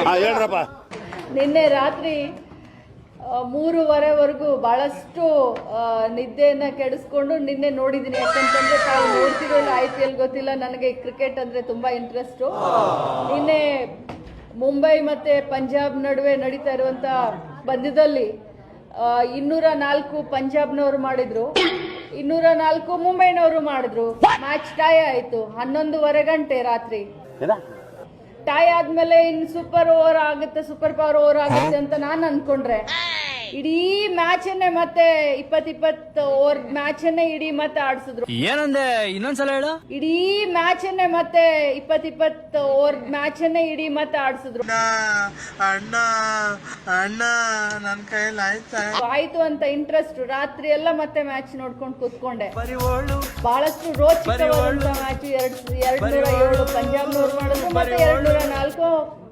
ಹೇಳ್ರಪ್ಪ. ನಿನ್ನೆ ರಾತ್ರಿ 3:30ವರೆಗೂ ಬಹಳಷ್ಟು ನಿದ್ದೆಯನ್ನ ಕೆಡಿಸ್ಕೊಂಡು ನಿನ್ನೆ ನೋಡಿದ್ದೀನಿ. ಯಾಕಂತಂದ್ರೆ ತಾವು ನೋಡ್ತಿರೋಲ್ಲ IPL ಗೊತ್ತಿಲ್ಲ, ನನಗೆ ಕ್ರಿಕೆಟ್ ಅಂದ್ರೆ ತುಂಬಾ ಇಂಟ್ರೆಸ್ಟು. ನಿನ್ನೆ ಮುಂಬೈ ಮತ್ತೆ ಪಂಜಾಬ್ ನಡುವೆ ನಡೀತಾ ಇರುವಂತ ಪಂದ್ಯದಲ್ಲಿ 204 ಪಂಜಾಬ್ನವರು ಮಾಡಿದ್ರು, 204 ಮುಂಬೈನವರು ಮಾಡಿದ್ರು. ಮ್ಯಾಚ್ ಟೈ ಆಯ್ತು 11:30 ಗಂಟೆ ರಾತ್ರಿ. ಟೈ ಆದ್ಮೇಲೆ ಇನ್ ಸೂಪರ್ ಪವರ್ ಓವರ್ ಆಗುತ್ತೆ ಅಂತ ನಾನು ಅನ್ಕೊಂಡ್ರೆ ಇಡೀ ಮ್ಯಾಚ್ ಅನ್ನೇ ಮತ್ತೆ 20 ಓವರ್ ಮ್ಯಾಚ್ ಅನ್ನೇ ಇಡೀ ಮತ್ತೆ ಆಡ್ಸಿದ್ರು. ಏನಂದೆ ಇನ್ನೊಂದ್ಸಲ ಹೇಳು. ಇಡೀ ಮ್ಯಾಚ್ ಅನ್ನೇ ಮತ್ತೆ 20 ಓವರ್ ಮ್ಯಾಚ್ ಅನ್ನೇ ಇಡೀ ಮತ್ತೆ ಆಡ್ಸಿದ್ರು. ಅಣ್ಣ ನನ್ ಕೈಯಲ್ಲಿ ಆಯ್ತು ಅಂತ ಇಂಟ್ರೆಸ್ಟ್ ರಾತ್ರಿ ಎಲ್ಲ ಮತ್ತೆ ಮ್ಯಾಚ್ ನೋಡ್ಕೊಂಡು ಕೂತ್ಕೊಂಡೆ. ಬಹಳಷ್ಟು ರೋಚಕವಾದಂತ ಮ್ಯಾಚ್. 207 ಪಂಜಾಬ್ನವ್ರು ಮಾಡಿದ್ರು ಮತ್ತೆ 204